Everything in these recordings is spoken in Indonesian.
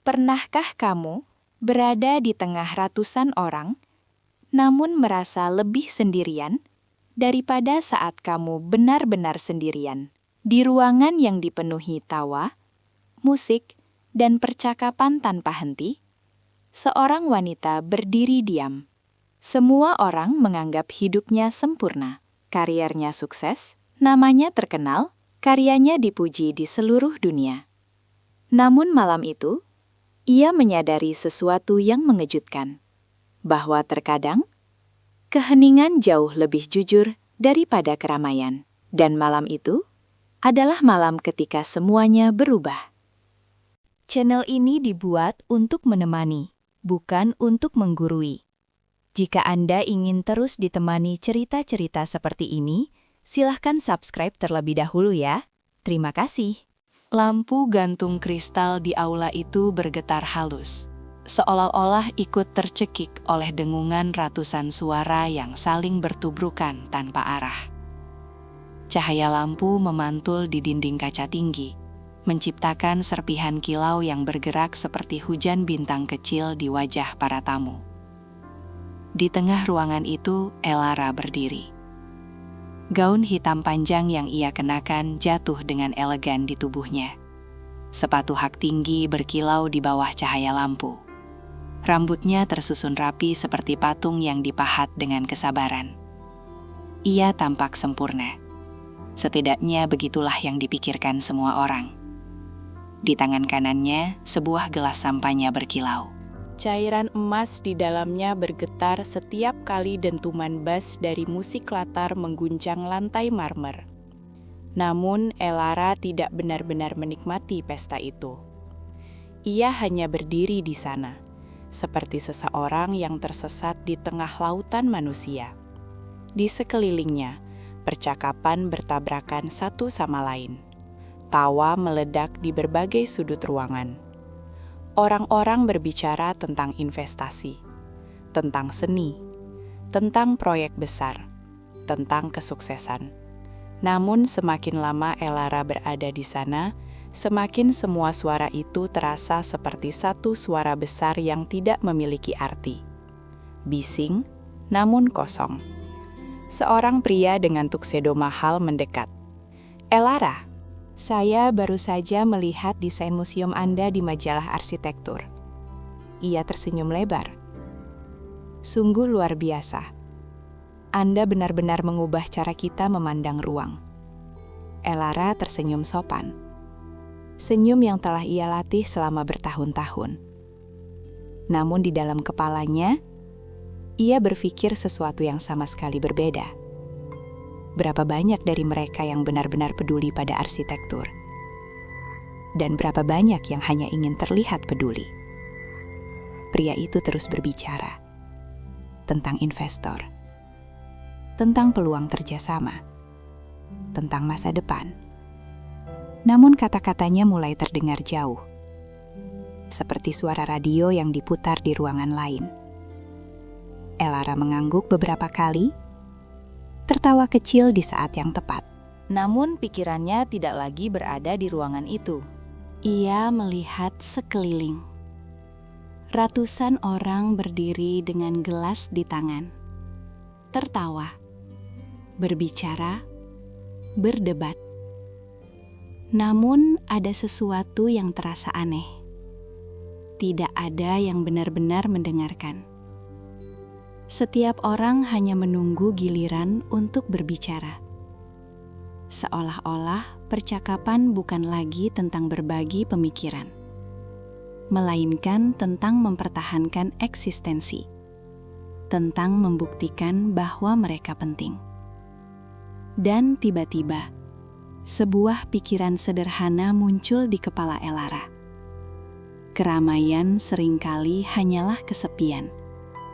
Pernahkah kamu berada di tengah ratusan orang, namun merasa lebih sendirian daripada saat kamu benar-benar sendirian di ruangan yang dipenuhi tawa, musik, dan percakapan tanpa henti? Seorang wanita berdiri diam. Semua orang menganggap hidupnya sempurna, kariernya sukses, namanya terkenal, karyanya dipuji di seluruh dunia. Namun malam itu, ia menyadari sesuatu yang mengejutkan, bahwa terkadang keheningan jauh lebih jujur daripada keramaian. Dan malam itu adalah malam ketika semuanya berubah. Channel ini dibuat untuk menemani, bukan untuk menggurui. Jika Anda ingin terus ditemani cerita-cerita seperti ini, silahkan subscribe terlebih dahulu ya. Terima kasih. Lampu gantung kristal di aula itu bergetar halus, seolah-olah ikut tercekik oleh dengungan ratusan suara yang saling bertubrukan tanpa arah. Cahaya lampu memantul di dinding kaca tinggi, menciptakan serpihan kilau yang bergerak seperti hujan bintang kecil di wajah para tamu. Di tengah ruangan itu, Elara berdiri. Gaun hitam panjang yang ia kenakan jatuh dengan elegan di tubuhnya. Sepatu hak tinggi berkilau di bawah cahaya lampu. Rambutnya tersusun rapi seperti patung yang dipahat dengan kesabaran. Ia tampak sempurna. Setidaknya begitulah yang dipikirkan semua orang. Di tangan kanannya, sebuah gelas sampahnya berkilau. Cairan emas di dalamnya bergetar setiap kali dentuman bass dari musik latar mengguncang lantai marmer. Namun, Elara tidak benar-benar menikmati pesta itu. Ia hanya berdiri di sana, seperti seseorang yang tersesat di tengah lautan manusia. Di sekelilingnya, percakapan bertabrakan satu sama lain. Tawa meledak di berbagai sudut ruangan. Orang-orang berbicara tentang investasi, tentang seni, tentang proyek besar, tentang kesuksesan. Namun semakin lama Elara berada di sana, semakin semua suara itu terasa seperti satu suara besar yang tidak memiliki arti. Bising, namun kosong. Seorang pria dengan tuxedo mahal mendekat. "Elara, saya baru saja melihat desain museum Anda di majalah arsitektur." Ia tersenyum lebar. "Sungguh luar biasa. Anda benar-benar mengubah cara kita memandang ruang." Elara tersenyum sopan. Senyum yang telah ia latih selama bertahun-tahun. Namun di dalam kepalanya, ia berpikir sesuatu yang sama sekali berbeda. Berapa banyak dari mereka yang benar-benar peduli pada arsitektur? Dan berapa banyak yang hanya ingin terlihat peduli? Pria itu terus berbicara tentang investor, tentang peluang kerjasama, tentang masa depan. Namun kata-katanya mulai terdengar jauh, seperti suara radio yang diputar di ruangan lain. Elara mengangguk beberapa kali, tertawa kecil di saat yang tepat. Namun pikirannya tidak lagi berada di ruangan itu. Ia melihat sekeliling. Ratusan orang berdiri dengan gelas di tangan. Tertawa, berbicara, berdebat. Namun ada sesuatu yang terasa aneh. Tidak ada yang benar-benar mendengarkan. Setiap orang hanya menunggu giliran untuk berbicara. Seolah-olah percakapan bukan lagi tentang berbagi pemikiran, melainkan tentang mempertahankan eksistensi, tentang membuktikan bahwa mereka penting. Dan tiba-tiba, sebuah pikiran sederhana muncul di kepala Elara. Keramaian seringkali hanyalah kesepian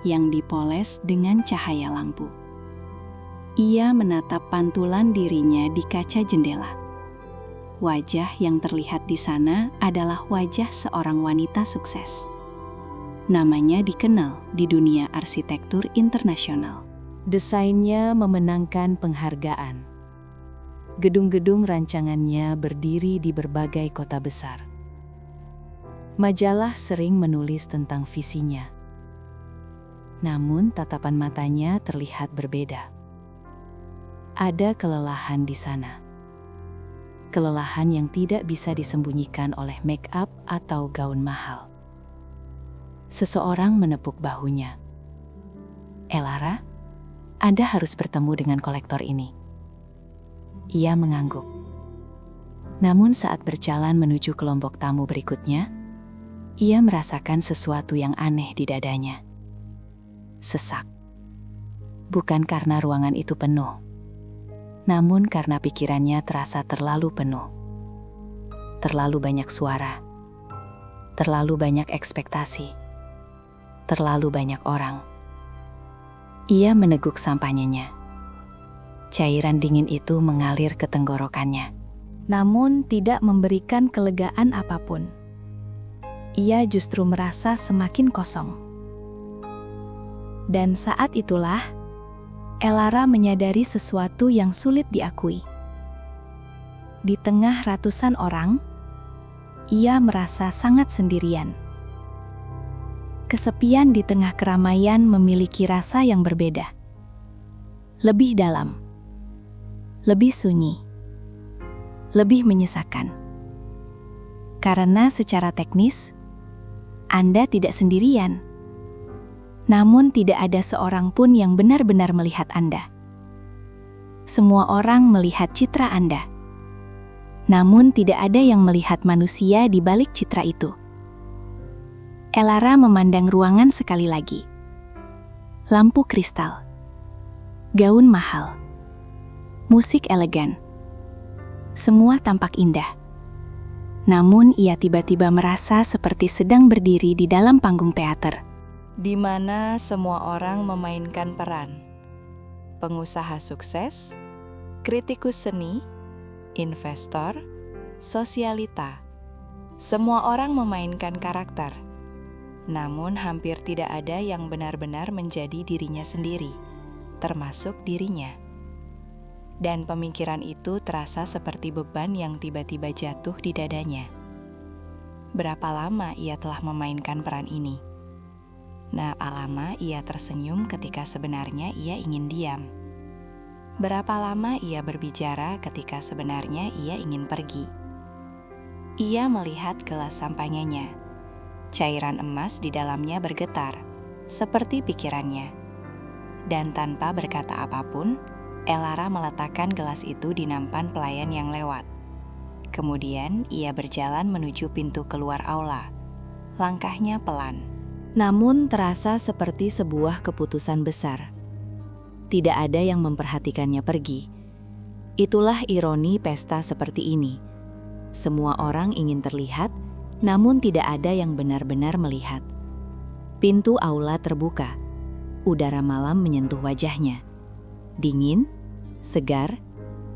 yang dipoles dengan cahaya lampu. Ia menatap pantulan dirinya di kaca jendela. Wajah yang terlihat di sana adalah wajah seorang wanita sukses. Namanya dikenal di dunia arsitektur internasional. Desainnya memenangkan penghargaan. Gedung-gedung rancangannya berdiri di berbagai kota besar. Majalah sering menulis tentang visinya. Namun tatapan matanya terlihat berbeda. Ada kelelahan di sana. Kelelahan yang tidak bisa disembunyikan oleh make up atau gaun mahal. Seseorang menepuk bahunya. Elara, Anda harus bertemu dengan kolektor ini. Ia mengangguk. Namun saat berjalan menuju kelompok tamu berikutnya, ia merasakan sesuatu yang aneh di dadanya. Sesak. Bukan karena ruangan itu penuh, namun karena pikirannya terasa terlalu penuh. Terlalu banyak suara, terlalu banyak ekspektasi, terlalu banyak orang. Ia meneguk sampahnya. Cairan dingin itu mengalir ke tenggorokannya, namun tidak memberikan kelegaan apapun. Ia justru merasa semakin kosong. Dan saat itulah, Elara menyadari sesuatu yang sulit diakui. Di tengah ratusan orang, ia merasa sangat sendirian. Kesepian di tengah keramaian memiliki rasa yang berbeda. Lebih dalam, lebih sunyi, lebih menyesakan. Karena secara teknis, Anda tidak sendirian. Namun tidak ada seorang pun yang benar-benar melihat Anda. Semua orang melihat citra Anda. Namun tidak ada yang melihat manusia di balik citra itu. Elara memandang ruangan sekali lagi. Lampu kristal, gaun mahal, musik elegan. Semua tampak indah. Namun ia tiba-tiba merasa seperti sedang berdiri di dalam panggung teater, di mana semua orang memainkan peran. Pengusaha sukses, kritikus seni, investor, sosialita. Semua orang memainkan karakter. Namun hampir tidak ada yang benar-benar menjadi dirinya sendiri, termasuk dirinya. Dan pemikiran itu terasa seperti beban yang tiba-tiba jatuh di dadanya. Berapa lama ia telah memainkan peran ini? Berapa lama ia tersenyum ketika sebenarnya ia ingin diam? Berapa lama ia berbicara ketika sebenarnya ia ingin pergi? Ia melihat gelas sampahnya. Cairan emas di dalamnya bergetar, seperti pikirannya. Dan tanpa berkata apapun, Elara meletakkan gelas itu di nampan pelayan yang lewat. Kemudian ia berjalan menuju pintu keluar aula. Langkahnya pelan, namun terasa seperti sebuah keputusan besar. Tidak ada yang memperhatikannya pergi. Itulah ironi pesta seperti ini. Semua orang ingin terlihat, namun tidak ada yang benar-benar melihat. Pintu aula terbuka. Udara malam menyentuh wajahnya. Dingin, segar,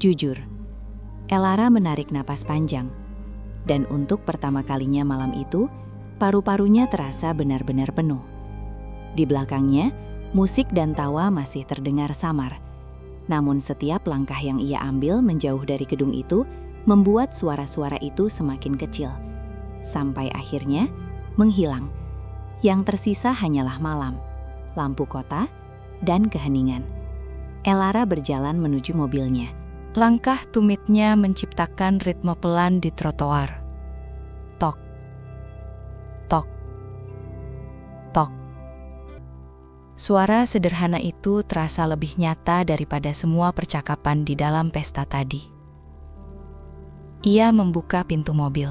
jujur. Elara menarik napas panjang. Dan untuk pertama kalinya malam itu, paru-parunya terasa benar-benar penuh. Di belakangnya, musik dan tawa masih terdengar samar. Namun setiap langkah yang ia ambil menjauh dari gedung itu, membuat suara-suara itu semakin kecil. Sampai akhirnya, menghilang. Yang tersisa hanyalah malam, lampu kota, dan keheningan. Elara berjalan menuju mobilnya. Langkah tumitnya menciptakan ritme pelan di trotoar. Tok, tok, tok. Suara sederhana itu terasa lebih nyata daripada semua percakapan di dalam pesta tadi. Ia membuka pintu mobil,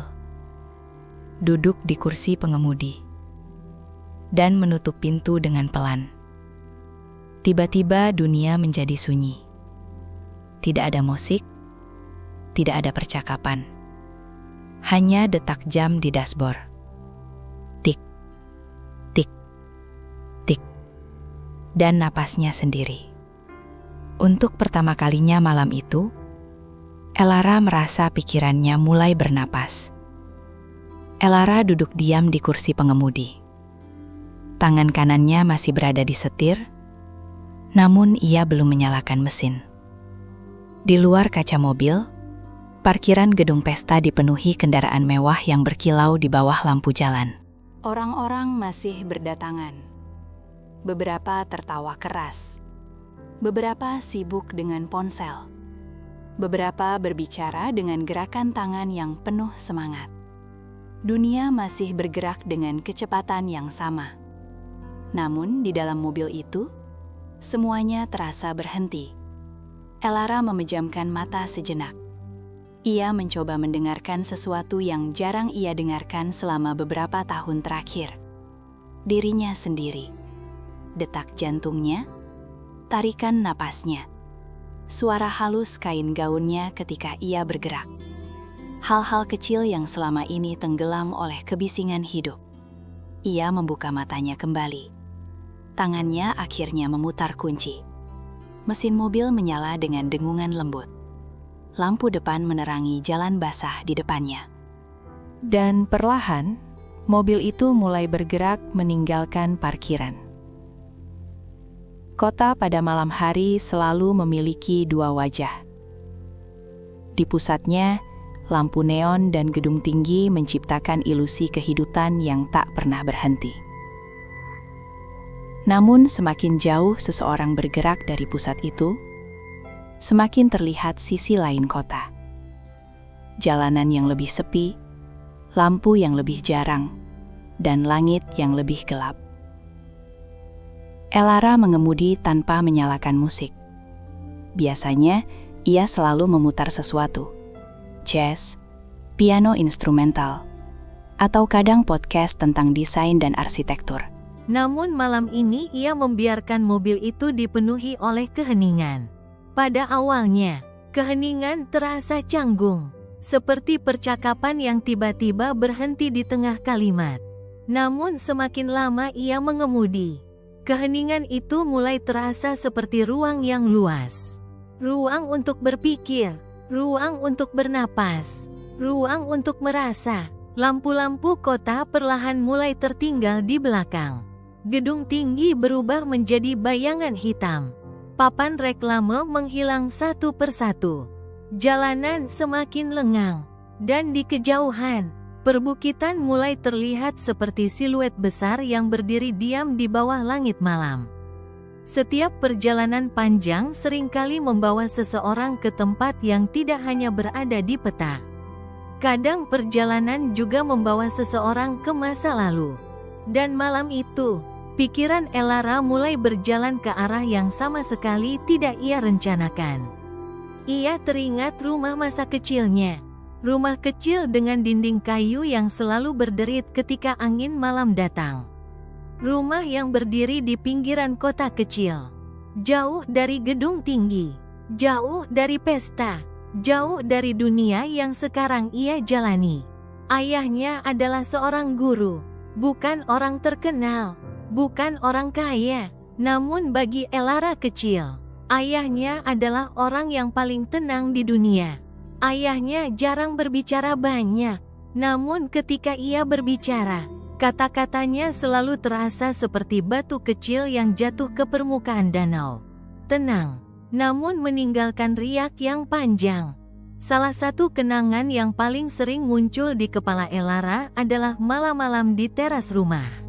duduk di kursi pengemudi, dan menutup pintu dengan pelan. Tiba-tiba dunia menjadi sunyi. Tidak ada musik, tidak ada percakapan. Hanya detak jam di dashboard. Tik, tik, tik. Dan napasnya sendiri. Untuk pertama kalinya malam itu, Elara merasa pikirannya mulai bernapas. Elara duduk diam di kursi pengemudi. Tangan kanannya masih berada di setir, namun ia belum menyalakan mesin. Di luar kaca mobil, Parkiran gedung pesta dipenuhi kendaraan mewah yang berkilau di bawah lampu jalan. Orang-orang masih berdatangan. Beberapa tertawa keras. Beberapa sibuk dengan ponsel. Beberapa berbicara dengan gerakan tangan yang penuh semangat. Dunia masih bergerak dengan kecepatan yang sama. Namun di dalam mobil itu, semuanya terasa berhenti. Elara memejamkan mata sejenak. Ia mencoba mendengarkan sesuatu yang jarang ia dengarkan selama beberapa tahun terakhir. Dirinya sendiri. Detak jantungnya, tarikan napasnya. Suara halus kain gaunnya ketika ia bergerak. Hal-hal kecil yang selama ini tenggelam oleh kebisingan hidup. Ia membuka matanya kembali. Tangannya akhirnya memutar kunci. Mesin mobil menyala dengan dengungan lembut. Lampu depan menerangi jalan basah di depannya. Dan perlahan, mobil itu mulai bergerak meninggalkan parkiran. Kota pada malam hari selalu memiliki dua wajah. Di pusatnya, lampu neon dan gedung tinggi menciptakan ilusi kehidupan yang tak pernah berhenti. Namun semakin jauh seseorang bergerak dari pusat itu, semakin terlihat sisi lain kota. Jalanan yang lebih sepi, lampu yang lebih jarang, dan langit yang lebih gelap. Elara mengemudi tanpa menyalakan musik. Biasanya, ia selalu memutar sesuatu. Jazz, piano instrumental, atau kadang podcast tentang desain dan arsitektur. Namun malam ini ia membiarkan mobil itu dipenuhi oleh keheningan. Pada awalnya, keheningan terasa canggung, seperti percakapan yang tiba-tiba berhenti di tengah kalimat. Namun semakin lama ia mengemudi, keheningan itu mulai terasa seperti ruang yang luas. Ruang untuk berpikir, ruang untuk bernapas, ruang untuk merasa. Lampu-lampu kota perlahan mulai tertinggal di belakang. Gedung tinggi berubah menjadi bayangan hitam. Papan reklame menghilang satu persatu. Jalanan semakin lengang. Dan di kejauhan, perbukitan mulai terlihat seperti siluet besar yang berdiri diam di bawah langit malam. Setiap perjalanan panjang seringkali membawa seseorang ke tempat yang tidak hanya berada di peta. Kadang perjalanan juga membawa seseorang ke masa lalu. Dan malam itu, pikiran Elara mulai berjalan ke arah yang sama sekali tidak ia rencanakan. Ia teringat rumah masa kecilnya. Rumah kecil dengan dinding kayu yang selalu berderit ketika angin malam datang. Rumah yang berdiri di pinggiran kota kecil. Jauh dari gedung tinggi. Jauh dari pesta. Jauh dari dunia yang sekarang ia jalani. Ayahnya adalah seorang guru. Bukan orang terkenal. Bukan orang kaya. Namun bagi Elara kecil, ayahnya adalah orang yang paling tenang di dunia. Ayahnya jarang berbicara banyak, namun ketika ia berbicara, kata-katanya selalu terasa seperti batu kecil yang jatuh ke permukaan danau. Tenang, namun meninggalkan riak yang panjang. Salah satu kenangan yang paling sering muncul di kepala Elara adalah malam-malam di teras rumah.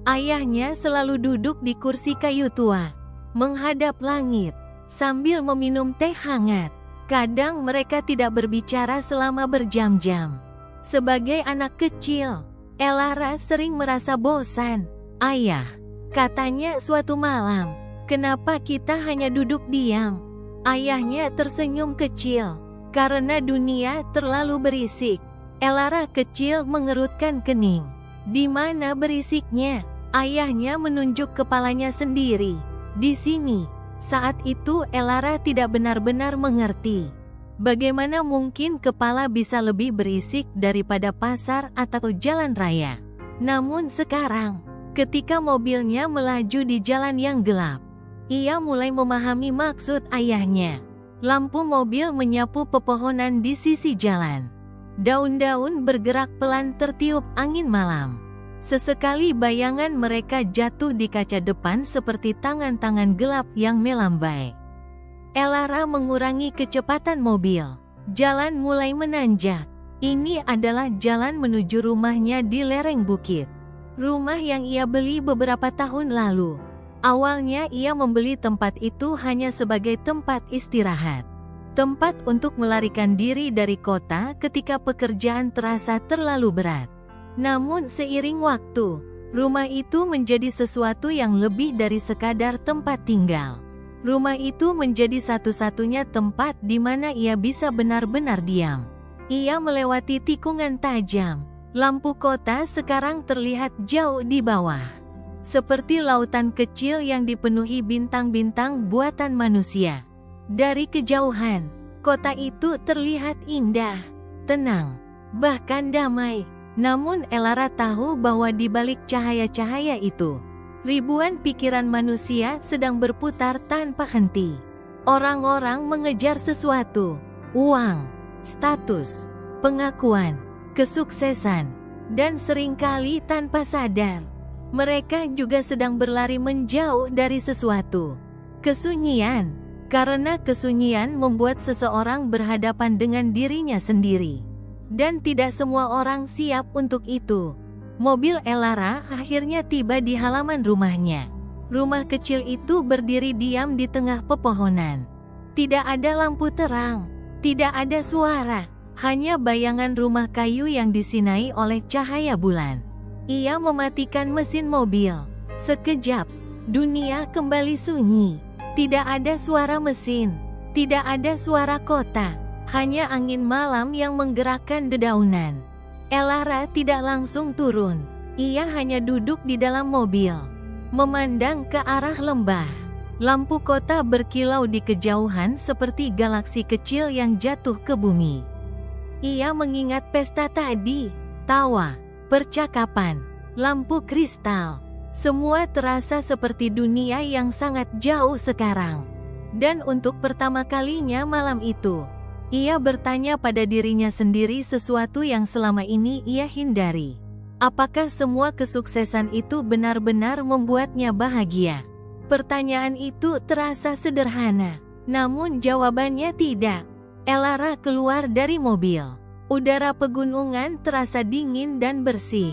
Ayahnya selalu duduk di kursi kayu tua, menghadap langit, sambil meminum teh hangat. Kadang mereka tidak berbicara selama berjam-jam. Sebagai anak kecil, Elara sering merasa bosan. "Ayah," katanya suatu malam, "kenapa kita hanya duduk diam?" Ayahnya tersenyum kecil, "Karena dunia terlalu berisik." Elara kecil mengerutkan kening. "Di mana berisiknya?" Ayahnya menunjuk kepalanya sendiri. "Di sini." Saat itu Elara tidak benar-benar mengerti. Bagaimana mungkin kepala bisa lebih berisik daripada pasar atau jalan raya. Namun sekarang, ketika mobilnya melaju di jalan yang gelap, ia mulai memahami maksud ayahnya. Lampu mobil menyapu pepohonan di sisi jalan. Daun-daun bergerak pelan tertiup angin malam. Sesekali bayangan mereka jatuh di kaca depan seperti tangan-tangan gelap yang melambai. Elara mengurangi kecepatan mobil. Jalan mulai menanjak. Ini adalah jalan menuju rumahnya di lereng bukit. Rumah yang ia beli beberapa tahun lalu. Awalnya ia membeli tempat itu hanya sebagai tempat istirahat. Tempat untuk melarikan diri dari kota ketika pekerjaan terasa terlalu berat. Namun seiring waktu, rumah itu menjadi sesuatu yang lebih dari sekadar tempat tinggal. Rumah itu menjadi satu-satunya tempat di mana ia bisa benar-benar diam. Ia melewati tikungan tajam. Lampu kota sekarang terlihat jauh di bawah. Seperti lautan kecil yang dipenuhi bintang-bintang buatan manusia. Dari kejauhan, kota itu terlihat indah, tenang, bahkan damai. Namun Elara tahu bahwa di balik cahaya-cahaya itu, ribuan pikiran manusia sedang berputar tanpa henti. Orang-orang mengejar sesuatu, uang, status, pengakuan, kesuksesan, dan seringkali tanpa sadar, mereka juga sedang berlari menjauh dari sesuatu. Kesunyian, karena kesunyian membuat seseorang berhadapan dengan dirinya sendiri. Dan tidak semua orang siap untuk itu. Mobil Elara akhirnya tiba di halaman rumahnya. Rumah kecil itu berdiri diam di tengah pepohonan. Tidak ada lampu terang, tidak ada suara. Hanya bayangan rumah kayu yang disinai oleh cahaya bulan. Ia mematikan mesin mobil. Sekejap, dunia kembali sunyi. Tidak ada suara mesin, tidak ada suara kota, hanya angin malam yang menggerakkan dedaunan. Elara tidak langsung turun. Ia hanya duduk di dalam mobil, memandang ke arah lembah. Lampu kota berkilau di kejauhan seperti galaksi kecil yang jatuh ke bumi. Ia mengingat pesta tadi, tawa, percakapan, lampu kristal. Semua terasa seperti dunia yang sangat jauh sekarang. Dan untuk pertama kalinya malam itu, ia bertanya pada dirinya sendiri sesuatu yang selama ini ia hindari. Apakah semua kesuksesan itu benar-benar membuatnya bahagia? Pertanyaan itu terasa sederhana, namun jawabannya tidak. Elara keluar dari mobil. Udara pegunungan terasa dingin dan bersih.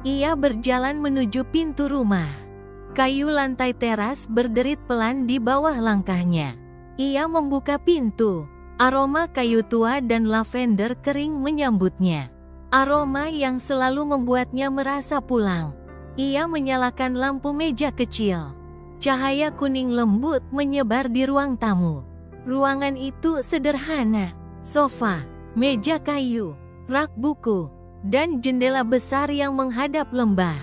Ia berjalan menuju pintu rumah. Kayu lantai teras berderit pelan di bawah langkahnya. Ia membuka pintu. Aroma kayu tua dan lavender kering menyambutnya. Aroma yang selalu membuatnya merasa pulang. Ia menyalakan lampu meja kecil. Cahaya kuning lembut menyebar di ruang tamu. Ruangan itu sederhana. Sofa, meja kayu, rak buku, dan jendela besar yang menghadap lembah.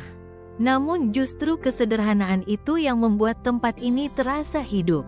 Namun justru kesederhanaan itu yang membuat tempat ini terasa hidup.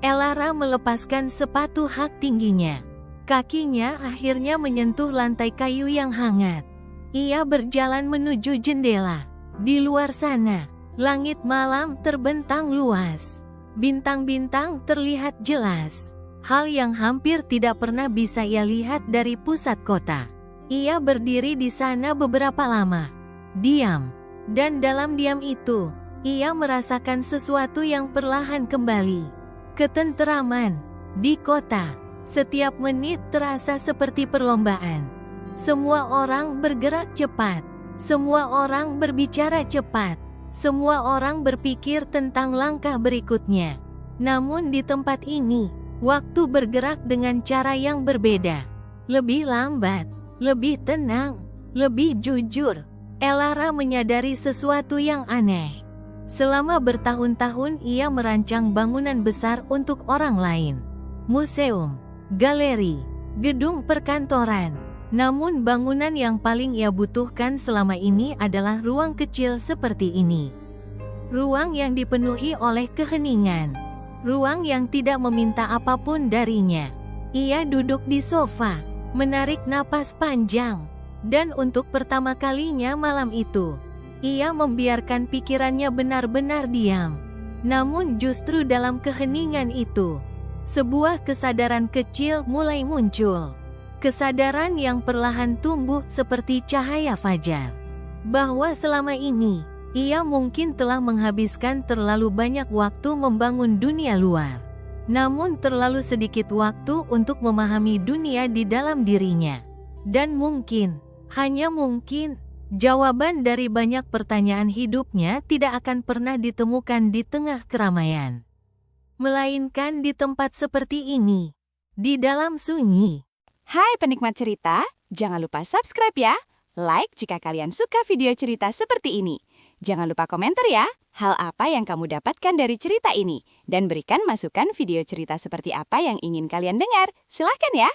Elara melepaskan sepatu hak tingginya. Kakinya akhirnya menyentuh lantai kayu yang hangat. Ia berjalan menuju jendela. Di luar sana, langit malam terbentang luas. Bintang-bintang terlihat jelas. Hal yang hampir tidak pernah bisa ia lihat dari pusat kota. Ia berdiri di sana beberapa lama. Diam. Dan dalam diam itu, ia merasakan sesuatu yang perlahan kembali. Ketenteraman. Di kota, setiap menit terasa seperti perlombaan. Semua orang bergerak cepat. Semua orang berbicara cepat. Semua orang berpikir tentang langkah berikutnya. Namun di tempat ini, waktu bergerak dengan cara yang berbeda. Lebih lambat, lebih tenang, lebih jujur. Elara menyadari sesuatu yang aneh. Selama bertahun-tahun ia merancang bangunan besar untuk orang lain. Museum, galeri, gedung perkantoran. Namun bangunan yang paling ia butuhkan selama ini adalah ruang kecil seperti ini. Ruang yang dipenuhi oleh keheningan. Ruang yang tidak meminta apapun darinya. Ia duduk di sofa, menarik napas panjang. Dan untuk pertama kalinya malam itu, ia membiarkan pikirannya benar-benar diam. Namun justru dalam keheningan itu, sebuah kesadaran kecil mulai muncul. Kesadaran yang perlahan tumbuh seperti cahaya fajar. Bahwa selama ini, ia mungkin telah menghabiskan terlalu banyak waktu membangun dunia luar. namun terlalu sedikit waktu untuk memahami dunia di dalam dirinya. Dan mungkin, hanya mungkin, jawaban dari banyak pertanyaan hidupnya tidak akan pernah ditemukan di tengah keramaian, melainkan di tempat seperti ini, di dalam sunyi. Hai penikmat cerita, jangan lupa subscribe ya. Like jika kalian suka video cerita seperti ini. Jangan lupa komentar ya, hal apa yang kamu dapatkan dari cerita ini. Dan berikan masukan video cerita seperti apa yang ingin kalian dengar. Silahkan ya.